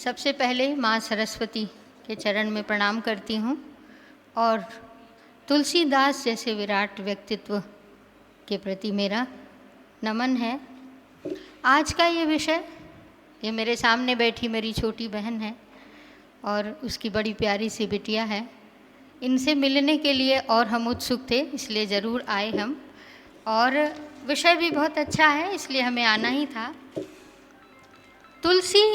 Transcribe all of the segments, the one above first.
सबसे पहले माँ सरस्वती के चरण में प्रणाम करती हूँ और तुलसीदास जैसे विराट व्यक्तित्व के प्रति मेरा नमन है। आज का ये विषय, ये मेरे सामने बैठी मेरी छोटी बहन है और उसकी बड़ी प्यारी सी बिटिया है। इनसे मिलने के लिए और हम उत्सुक थे, इसलिए ज़रूर आए हम, और विषय भी बहुत अच्छा है, इसलिए हमें आना ही था। तुलसी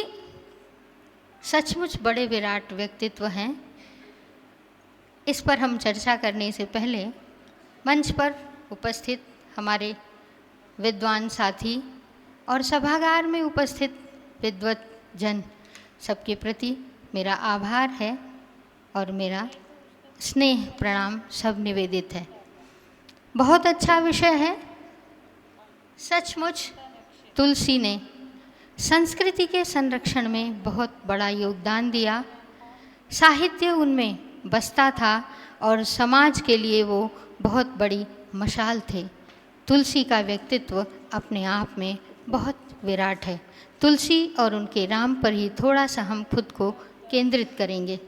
सचमुच बड़े विराट व्यक्तित्व हैं। इस पर हम चर्चा करने से पहले मंच पर उपस्थित हमारे विद्वान साथी और सभागार में उपस्थित विद्वत जन सबके प्रति मेरा आभार है और मेरा स्नेह प्रणाम सब निवेदित है। बहुत अच्छा विषय है। सचमुच तुलसी ने संस्कृति के संरक्षण में बहुत बड़ा योगदान दिया। साहित्य उनमें बसता था और समाज के लिए वो बहुत बड़ी मशाल थे। तुलसी का व्यक्तित्व अपने आप में बहुत विराट है। तुलसी और उनके राम पर ही थोड़ा सा हम खुद को केंद्रित करेंगे।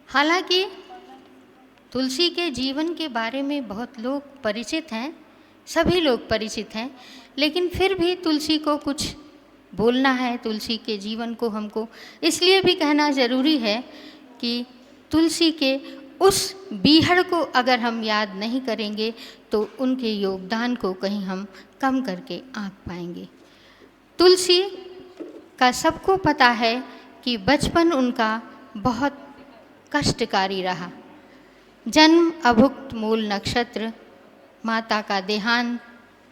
हालांकि तुलसी के जीवन के बारे में बहुत लोग परिचित हैं, सभी लोग परिचित हैं, लेकिन फिर भी तुलसी को कुछ बोलना है, तुलसी के जीवन को हमको इसलिए भी कहना ज़रूरी है कि तुलसी के उस बीहड़ को अगर हम याद नहीं करेंगे तो उनके योगदान को कहीं हम कम करके आंक पाएंगे। तुलसी का सबको पता है कि बचपन उनका बहुत कष्टकारी रहा। जन्म अभुक्त मूल नक्षत्र, माता का देहांत,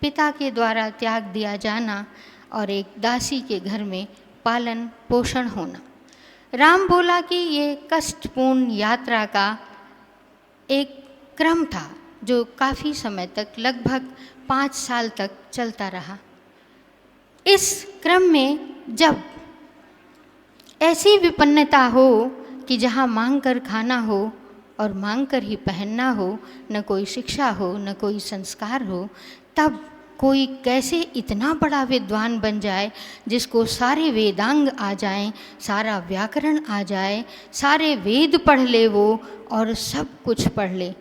पिता के द्वारा त्याग दिया जाना और एक दासी के घर में पालन पोषण होना। राम बोला कि ये कष्टपूर्ण यात्रा का एक क्रम था जो काफ़ी समय तक, लगभग 5 साल तक चलता रहा। इस क्रम में जब ऐसी विपन्नता हो कि जहाँ मांग कर खाना हो और मांग कर ही पहनना हो, न कोई शिक्षा हो, न कोई संस्कार हो, तब कोई कैसे इतना बड़ा विद्वान बन जाए जिसको सारे वेदांग आ जाएं, सारा व्याकरण आ जाए, सारे वेद पढ़ ले वो और सब कुछ पढ़ ले।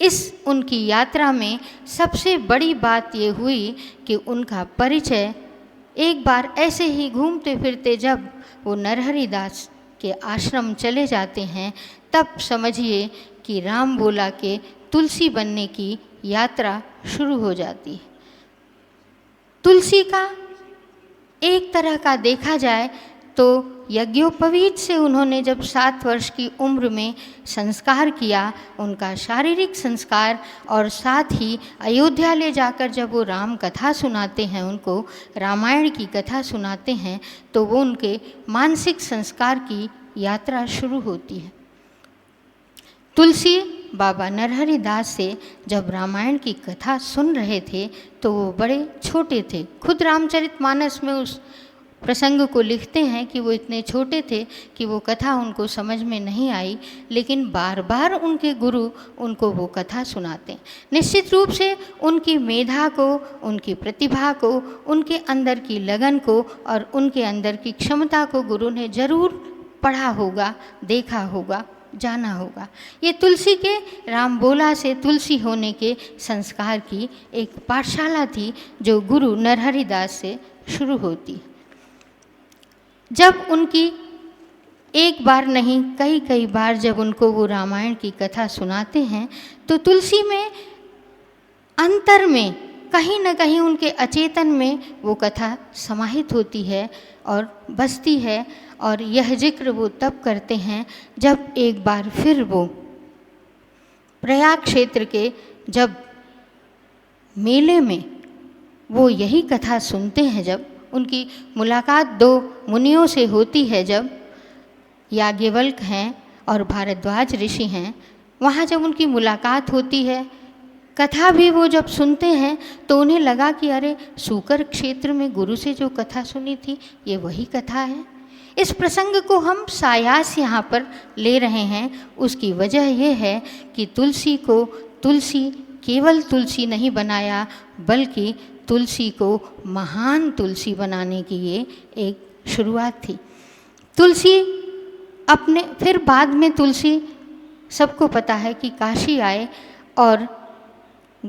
इस उनकी यात्रा में सबसे बड़ी बात ये हुई कि उनका परिचय एक बार ऐसे ही घूमते फिरते जब वो नरहरि दास के आश्रम चले जाते हैं, तब समझिए कि राम बोला के तुलसी बनने की यात्रा शुरू हो जाती है। तुलसी का एक तरह का देखा जाए तो यज्ञोपवीत से उन्होंने जब 7 वर्ष की उम्र में संस्कार किया, उनका शारीरिक संस्कार, और साथ ही अयोध्या ले जाकर जब वो राम कथा सुनाते हैं, उनको रामायण की कथा सुनाते हैं, तो वो उनके मानसिक संस्कार की यात्रा शुरू होती है। तुलसी बाबा नरहरि दास से जब रामायण की कथा सुन रहे थे तो वो बड़े छोटे थे। खुद रामचरितमानस में उस प्रसंग को लिखते हैं कि वो इतने छोटे थे कि वो कथा उनको समझ में नहीं आई, लेकिन बार बार उनके गुरु उनको वो कथा सुनाते। निश्चित रूप से उनकी मेधा को, उनकी प्रतिभा को, उनके अंदर की लगन को और उनके अंदर की क्षमता को गुरु ने ज़रूर पढ़ा होगा, देखा होगा, जाना होगा। ये तुलसी के राम बोला से तुलसी होने के संस्कार की एक पाठशाला थी जो गुरु नरहरि दास से शुरू होती। जब उनकी एक बार नहीं कई बार जब उनको वो रामायण की कथा सुनाते हैं तो तुलसी में अंतर में कहीं न कहीं उनके अचेतन में वो कथा समाहित होती है और बसती है। और यह जिक्र वो तब करते हैं जब एक बार फिर वो प्रयाग क्षेत्र के जब मेले में वो यही कथा सुनते हैं, जब उनकी मुलाकात 2 मुनियों से होती है, जब याज्ञवल्क हैं और भारद्वाज ऋषि हैं, वहाँ जब उनकी मुलाकात होती है, कथा भी वो जब सुनते हैं तो उन्हें लगा कि अरे सूकर क्षेत्र में गुरु से जो कथा सुनी थी ये वही कथा है। इस प्रसंग को हम सायास यहाँ पर ले रहे हैं। उसकी वजह यह है कि तुलसी को तुलसी केवल तुलसी नहीं बनाया, बल्कि तुलसी को महान तुलसी बनाने की ये एक शुरुआत थी। तुलसी अपने फिर बाद में तुलसी, सबको पता है कि काशी आए और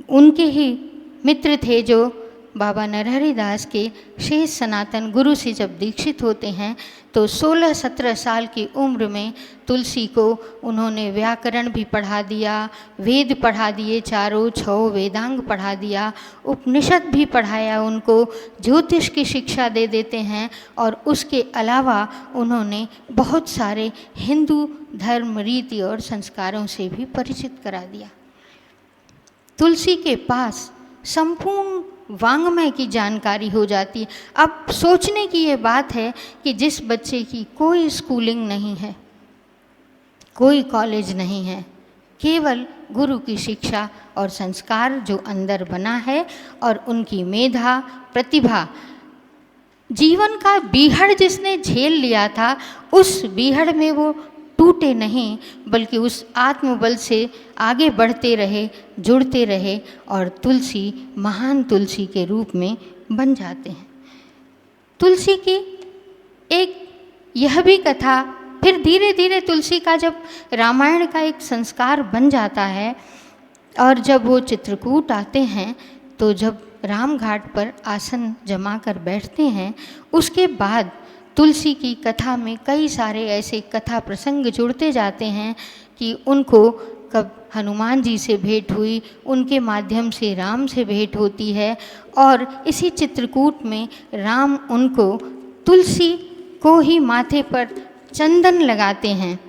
उनके ही मित्र थे जो बाबा नरहरि दास के शेष सनातन गुरु से जब दीक्षित होते हैं तो 16-17 साल की उम्र में तुलसी को उन्होंने व्याकरण भी पढ़ा दिया, वेद पढ़ा दिए, चारों 6 वेदांग पढ़ा दिया, उपनिषद भी पढ़ाया उनको, ज्योतिष की शिक्षा दे देते हैं और उसके अलावा उन्होंने बहुत सारे हिंदू धर्म, रीति और संस्कारों से भी परिचित करा दिया। तुलसी के पास संपूर्ण वाङ्मय की जानकारी हो जाती है। अब सोचने की ये बात है कि जिस बच्चे की कोई स्कूलिंग नहीं है, कोई कॉलेज नहीं है, केवल गुरु की शिक्षा और संस्कार जो अंदर बना है और उनकी मेधा, प्रतिभा, जीवन का बीहड़ जिसने झेल लिया था, उस बीहड़ में वो टूटे नहीं बल्कि उस आत्मबल से आगे बढ़ते रहे, जुड़ते रहे और तुलसी महान तुलसी के रूप में बन जाते हैं। तुलसी की एक यह भी कथा, फिर धीरे धीरे तुलसी का जब रामायण का एक संस्कार बन जाता है और जब वो चित्रकूट आते हैं तो जब राम घाट पर आसन जमा कर बैठते हैं, उसके बाद तुलसी की कथा में कई सारे ऐसे कथा प्रसंग जुड़ते जाते हैं कि उनको कब हनुमान जी से भेंट हुई, उनके माध्यम से राम से भेंट होती है और इसी चित्रकूट में राम उनको तुलसी को ही माथे पर चंदन लगाते हैं।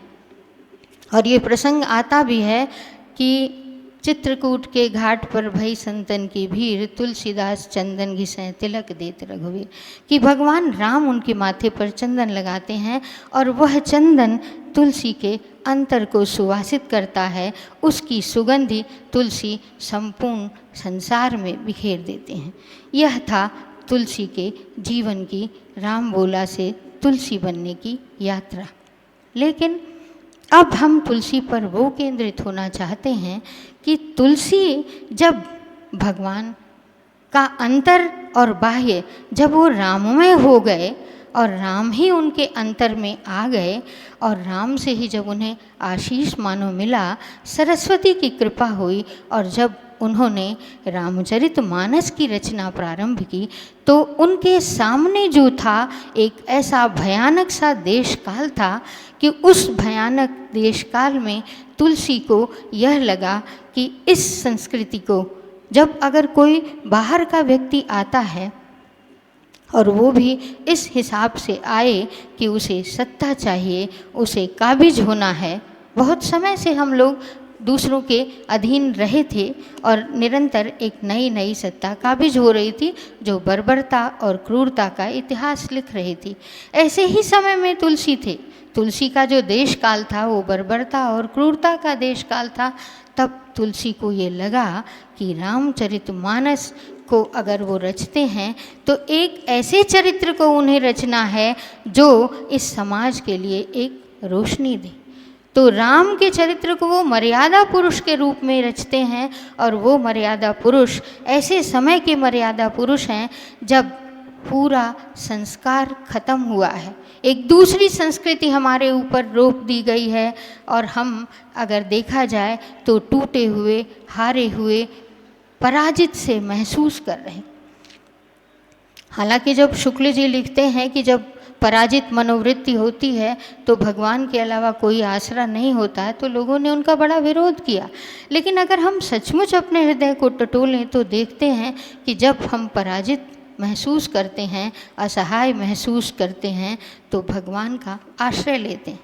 और ये प्रसंग आता भी है कि चित्रकूट के घाट पर भई संतन की भीड़, तुलसीदास चंदन घिसें तिलक देत रघुवीर, कि भगवान राम उनके माथे पर चंदन लगाते हैं और वह चंदन तुलसी के अंतर को सुवासित करता है, उसकी सुगंधि तुलसी संपूर्ण संसार में बिखेर देते हैं। यह था तुलसी के जीवन की राम बोला से तुलसी बनने की यात्रा। लेकिन अब हम तुलसी पर वो केंद्रित होना चाहते हैं कि तुलसी जब भगवान का अंतर और बाह्य जब वो राममय हो गए और राम ही उनके अंतर में आ गए और राम से ही जब उन्हें आशीष मानो मिला, सरस्वती की कृपा हुई और जब उन्होंने रामचरितमानस की रचना प्रारंभ की तो उनके सामने जो था एक ऐसा भयानक सा देश काल था कि उस भयानक देश काल में तुलसी को यह लगा कि इस संस्कृति को जब अगर कोई बाहर का व्यक्ति आता है और वो भी इस हिसाब से आए कि उसे सत्ता चाहिए, उसे काबिज होना है। बहुत समय से हम लोग दूसरों के अधीन रहे थे और निरंतर एक नई नई सत्ता काबिज हो रही थी जो बर्बरता और क्रूरता का इतिहास लिख रही थी। ऐसे ही समय में तुलसी थे। तुलसी का जो देश काल था वो बर्बरता और क्रूरता का देश काल था। तब तुलसी को ये लगा कि रामचरितमानस को अगर वो रचते हैं तो एक ऐसे चरित्र को उन्हें रचना है जो इस समाज के लिए एक रोशनी दे। तो राम के चरित्र को वो मर्यादा पुरुष के रूप में रचते हैं और वो मर्यादा पुरुष ऐसे समय के मर्यादा पुरुष हैं जब पूरा संस्कार खत्म हुआ है, एक दूसरी संस्कृति हमारे ऊपर रोप दी गई है और हम अगर देखा जाए तो टूटे हुए, हारे हुए, पराजित से महसूस कर रहे हैं। हालांकि जब शुक्ल जी लिखते हैं कि जब पराजित मनोवृत्ति होती है तो भगवान के अलावा कोई आसरा नहीं होता है, तो लोगों ने उनका बड़ा विरोध किया। लेकिन अगर हम सचमुच अपने हृदय को टटोलें तो देखते हैं कि जब हम पराजित महसूस करते हैं, असहाय महसूस करते हैं, तो भगवान का आश्रय लेते हैं।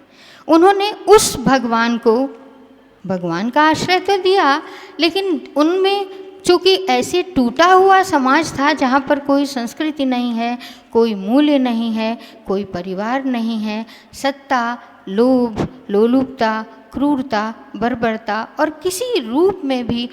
उन्होंने उस भगवान का आश्रय तो दिया, लेकिन उनमें चूँकि ऐसे टूटा हुआ समाज था जहाँ पर कोई संस्कृति नहीं है, कोई मूल्य नहीं है, कोई परिवार नहीं है, सत्ता, लोभ, लोलुपता, क्रूरता, बर्बरता और किसी रूप में भी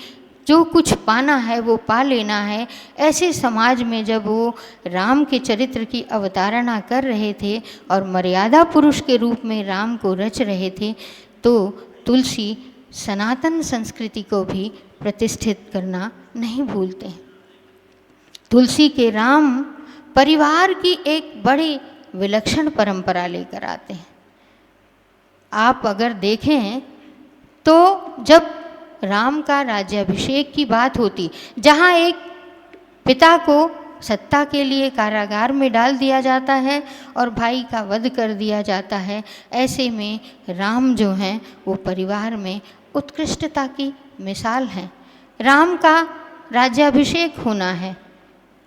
जो कुछ पाना है वो पा लेना है, ऐसे समाज में जब वो राम के चरित्र की अवतारणा कर रहे थे और मर्यादा पुरुष के रूप में राम को रच रहे थे, तो तुलसी सनातन संस्कृति को भी प्रतिष्ठित करना नहीं भूलते हैं। तुलसी के राम परिवार की एक बड़ी विलक्षण परंपरा लेकर आते हैं। आप अगर देखें तो जब राम का राज्याभिषेक की बात होती, जहाँ एक पिता को सत्ता के लिए कारागार में डाल दिया जाता है और भाई का वध कर दिया जाता है, ऐसे में राम जो हैं वो परिवार में उत्कृष्टता की मिसाल हैं। राम का राज्याभिषेक होना है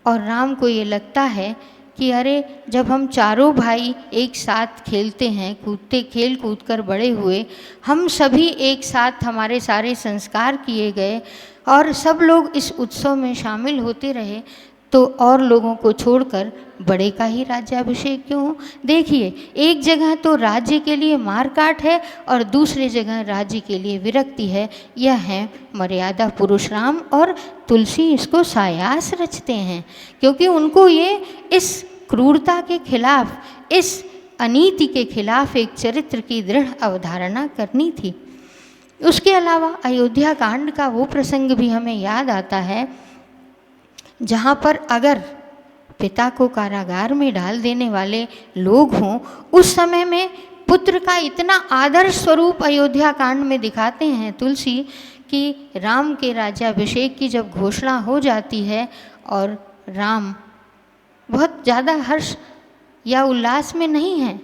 और राम को ये लगता है कि अरे जब हम चारों भाई एक साथ खेलते हैं, कूदते खेल कूद कर बड़े हुए, हम सभी एक साथ, हमारे सारे संस्कार किए गए और सब लोग इस उत्सव में शामिल होते रहे, तो और लोगों को छोड़कर बड़े का ही राज्याभिषेक क्यों हो? देखिए, एक जगह तो राज्य के लिए मारकाट है और दूसरी जगह राज्य के लिए विरक्ति है। यह है मर्यादा पुरुष राम, और तुलसी इसको सायास रचते हैं क्योंकि उनको ये इस क्रूरता के खिलाफ, इस अनीति के खिलाफ एक चरित्र की दृढ़ अवधारणा करनी थी। उसके अलावा अयोध्या कांड का वो प्रसंग भी हमें याद आता है जहाँ पर अगर पिता को कारागार में डाल देने वाले लोग हों, उस समय में पुत्र का इतना आदर्श स्वरूप अयोध्या कांड में दिखाते हैं तुलसी कि राम के राज्याभिषेक की जब घोषणा हो जाती है और राम बहुत ज़्यादा हर्ष या उल्लास में नहीं हैं,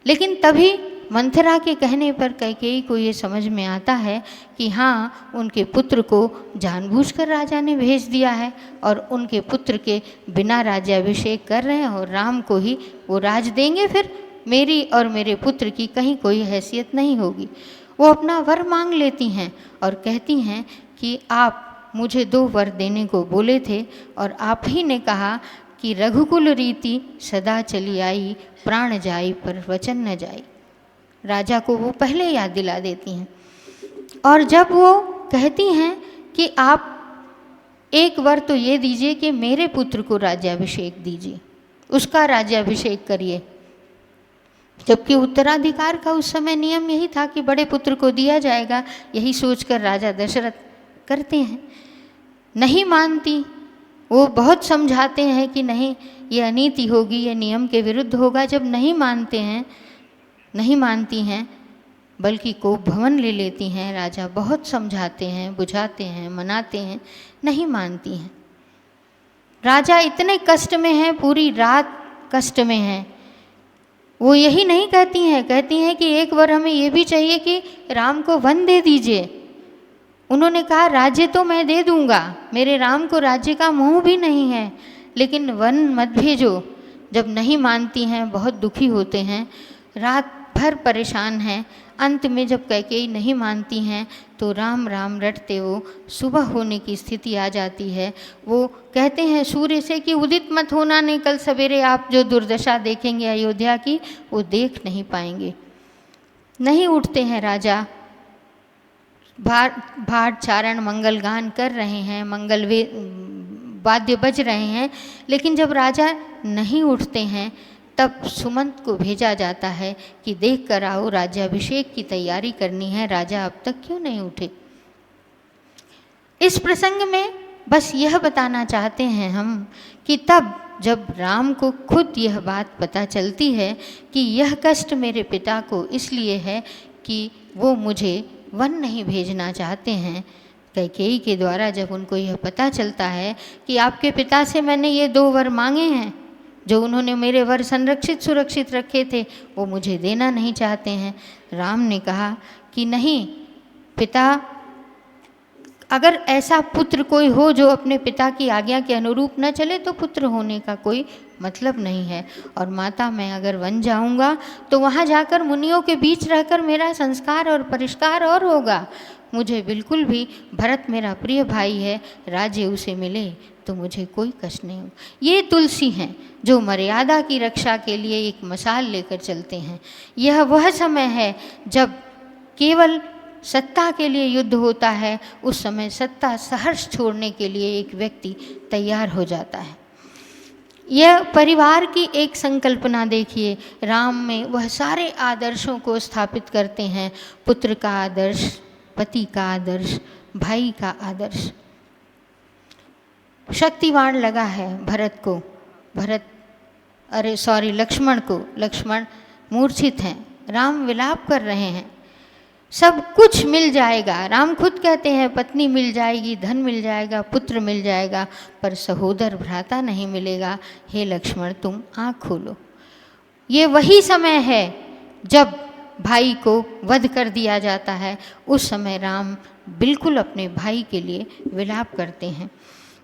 लेकिन तभी मंथरा के कहने पर कैकेयी को ये समझ में आता है कि हाँ, उनके पुत्र को जानबूझकर राजा ने भेज दिया है और उनके पुत्र के बिना राज्याभिषेक कर रहे हैं और राम को ही वो राज देंगे, फिर मेरी और मेरे पुत्र की कहीं कोई हैसियत नहीं होगी। वो अपना वर मांग लेती हैं और कहती हैं कि आप मुझे 2 वर देने को बोले थे और आप ही ने कहा कि रघुकुल रीति सदा चली आई, प्राण जाई पर वचन न जाई। राजा को वो पहले याद दिला देती हैं और जब वो कहती हैं कि आप एक वर तो ये दीजिए कि मेरे पुत्र को राज्याभिषेक दीजिए, उसका राज्याभिषेक करिए, जबकि उत्तराधिकार का उस समय नियम यही था कि बड़े पुत्र को दिया जाएगा, यही सोचकर राजा दशरथ करते हैं। नहीं मानती, वो बहुत समझाते हैं कि नहीं, ये अनीति होगी, ये नियम के विरुद्ध होगा। जब नहीं मानते हैं, नहीं मानती हैं, बल्कि कोप भवन ले लेती हैं। राजा बहुत समझाते हैं, बुझाते हैं, मनाते हैं, नहीं मानती हैं। राजा इतने कष्ट में हैं, पूरी रात कष्ट में हैं। वो यही नहीं कहती हैं, कहती हैं कि एक बार हमें ये भी चाहिए कि राम को वन दे दीजिए। उन्होंने कहा राज्य तो मैं दे दूंगा, मेरे राम को राज्य का मोह भी नहीं है, लेकिन वन मत भेजो। जब नहीं मानती हैं, बहुत दुखी होते हैं, रात भर परेशान हैं। अंत में जब कैकेयी नहीं मानती हैं तो राम राम रटते वो सुबह होने की स्थिति आ जाती है। वो कहते हैं सूर्य से कि उदित मत होना, नहीं कल सवेरे आप जो दुर्दशा देखेंगे अयोध्या की वो देख नहीं पाएंगे। नहीं उठते हैं राजा, भाट चारण मंगल गान कर रहे हैं, मंगल वाद्य बज रहे हैं, लेकिन जब राजा नहीं उठते हैं तब सुमंत को भेजा जाता है कि देख कर आओ, राज्याभिषेक की तैयारी करनी है, राजा अब तक क्यों नहीं उठे। इस प्रसंग में बस यह बताना चाहते हैं हम कि तब जब राम को खुद यह बात पता चलती है कि यह कष्ट मेरे पिता को इसलिए है कि वो मुझे वन नहीं भेजना चाहते हैं, कैकेयी के द्वारा जब उनको यह पता चलता है कि आपके पिता से मैंने ये 2 वर मांगे हैं, जो उन्होंने मेरे वर संरक्षित सुरक्षित रखे थे, वो मुझे देना नहीं चाहते हैं। राम ने कहा कि नहीं पिता, अगर ऐसा पुत्र कोई हो जो अपने पिता की आज्ञा के अनुरूप न चले तो पुत्र होने का कोई मतलब नहीं है। और माता, मैं अगर वन जाऊंगा तो वहाँ जाकर मुनियों के बीच रहकर मेरा संस्कार और परिष्कार और होगा। मुझे बिल्कुल भी, भरत मेरा प्रिय भाई है, राज्य उसे मिले तो मुझे कोई कष्ट नहीं हो। ये तुलसी हैं जो मर्यादा की रक्षा के लिए एक मशाल लेकर चलते हैं। यह वह समय है जब केवल सत्ता के लिए युद्ध होता है, उस समय सत्ता सहर्ष छोड़ने के लिए एक व्यक्ति तैयार हो जाता है। यह परिवार की एक संकल्पना देखिए, राम में वह सारे आदर्शों को स्थापित करते हैं। पुत्र का आदर्श, पति का आदर्श, भाई का आदर्श। शक्तिवान लगा है भरत को, भरत लक्ष्मण मूर्छित हैं, राम विलाप कर रहे हैं, सब कुछ मिल जाएगा। राम खुद कहते हैं पत्नी मिल जाएगी, धन मिल जाएगा, पुत्र मिल जाएगा, पर सहोदर भ्राता नहीं मिलेगा। हे लक्ष्मण तुम आँख खोलो। ये वही समय है जब भाई को वध कर दिया जाता है, उस समय राम बिल्कुल अपने भाई के लिए विलाप करते हैं।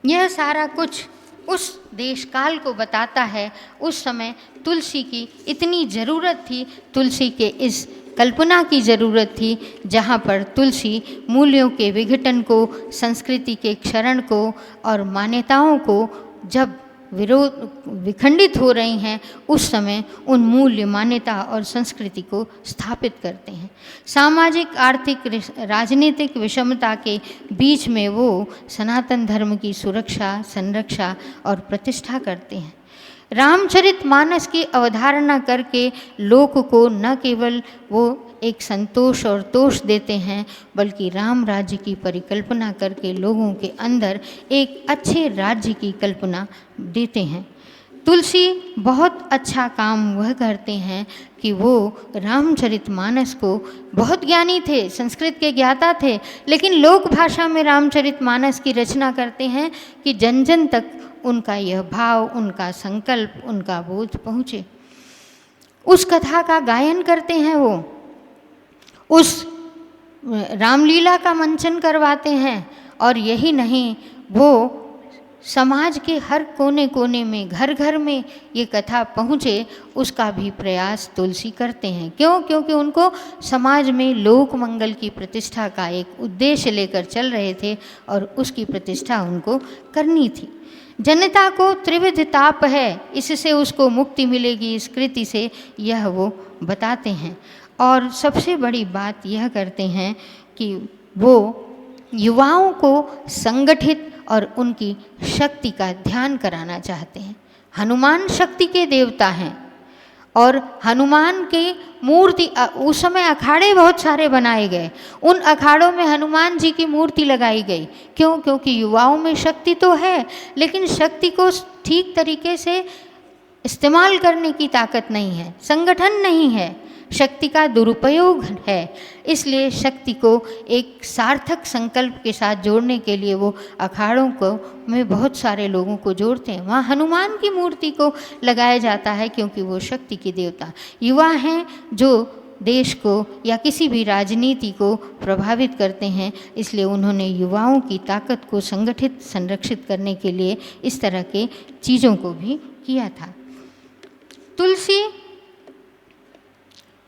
यह सारा कुछ उस देश काल को बताता है। उस समय तुलसी की इतनी ज़रूरत थी, तुलसी के इस कल्पना की ज़रूरत थी जहाँ पर तुलसी मूल्यों के विघटन को, संस्कृति के क्षरण को और मान्यताओं को जब विखंडित हो रही हैं, उस समय उन मूल्य, मान्यता और संस्कृति को स्थापित करते हैं। सामाजिक, आर्थिक, राजनीतिक विषमता के बीच में वो सनातन धर्म की सुरक्षा, संरक्षा और प्रतिष्ठा करते हैं। रामचरितमानस की अवधारणा करके लोक को न केवल वो एक संतोष और तोष देते हैं, बल्कि राम राज्य की परिकल्पना करके लोगों के अंदर एक अच्छे राज्य की कल्पना देते हैं। तुलसी बहुत अच्छा काम वह करते हैं कि वो रामचरितमानस को, बहुत ज्ञानी थे, संस्कृत के ज्ञाता थे, लेकिन लोक भाषा में रामचरितमानस की रचना करते हैं कि जन जन तक उनका यह भाव, उनका संकल्प, उनका बोध पहुँचे। उस कथा का गायन करते हैं, वो उस रामलीला का मंचन करवाते हैं, और यही नहीं, वो समाज के हर कोने कोने में, घर घर में ये कथा पहुँचे, उसका भी प्रयास तुलसी करते हैं। क्यों? क्योंकि उनको समाज में लोक मंगल की प्रतिष्ठा का एक उद्देश्य लेकर चल रहे थे और उसकी प्रतिष्ठा उनको करनी थी। जनता को त्रिविध ताप है, इससे उसको मुक्ति मिलेगी इस कृति से, यह वो बताते हैं। और सबसे बड़ी बात यह करते हैं कि वो युवाओं को संगठित और उनकी शक्ति का ध्यान कराना चाहते हैं। हनुमान शक्ति के देवता हैं और हनुमान की मूर्ति, उस समय अखाड़े बहुत सारे बनाए गए, उन अखाड़ों में हनुमान जी की मूर्ति लगाई गई। क्यों? क्योंकि युवाओं में शक्ति तो है, लेकिन शक्ति को ठीक तरीके से इस्तेमाल करने की ताकत नहीं है, संगठन नहीं है, शक्ति का दुरुपयोग है। इसलिए शक्ति को एक सार्थक संकल्प के साथ जोड़ने के लिए वो अखाड़ों को में बहुत सारे लोगों को जोड़ते हैं। वहाँ हनुमान की मूर्ति को लगाया जाता है क्योंकि वो शक्ति के देवता युवा हैं, जो देश को या किसी भी राजनीति को प्रभावित करते हैं। इसलिए उन्होंने युवाओं की ताकत को संगठित, संरक्षित करने के लिए इस तरह के चीज़ों को भी किया था। तुलसी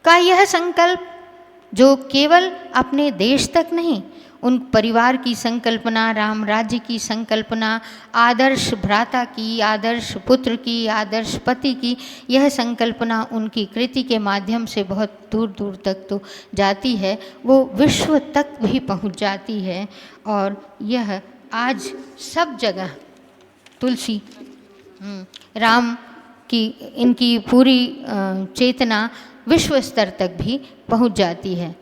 का यह संकल्प जो केवल अपने देश तक नहीं, उन परिवार की संकल्पना, राम राज्य की संकल्पना, आदर्श भ्राता की, आदर्श पुत्र की, आदर्श पति की, यह संकल्पना उनकी कृति के माध्यम से बहुत दूर दूर तक तो जाती है, वो विश्व तक भी पहुंच जाती है। और यह आज सब जगह तुलसी, राम की इनकी पूरी चेतना विश्व स्तर तक भी पहुंच जाती है।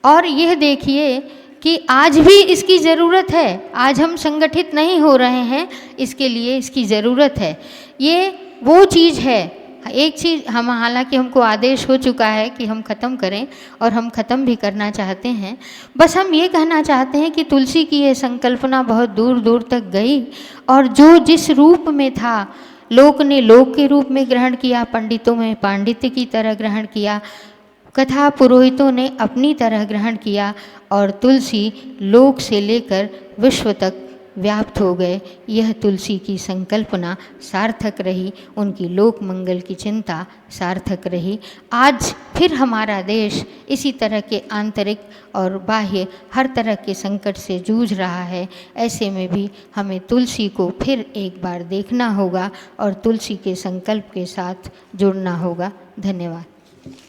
और यह देखिए कि आज भी इसकी ज़रूरत है। आज हम संगठित नहीं हो रहे हैं, इसके लिए इसकी ज़रूरत है। ये वो चीज़ है, एक चीज़ हम, हालांकि हमको आदेश हो चुका है कि हम ख़त्म करें और हम ख़त्म भी करना चाहते हैं। बस हम ये कहना चाहते हैं कि तुलसी की ये संकल्पना बहुत दूर दूर तक गई और जो जिस रूप में था, लोक ने लोक के रूप में ग्रहण किया, पंडितों में पांडित्य की तरह ग्रहण किया, कथा पुरोहितों ने अपनी तरह ग्रहण किया, और तुलसी लोक से लेकर विश्व तक व्याप्त हो गए। यह तुलसी की संकल्पना सार्थक रही, उनकी लोक मंगल की चिंता सार्थक रही। आज फिर हमारा देश इसी तरह के आंतरिक और बाह्य हर तरह के संकट से जूझ रहा है। ऐसे में भी हमें तुलसी को फिर एक बार देखना होगा और तुलसी के संकल्प के साथ जुड़ना होगा। धन्यवाद।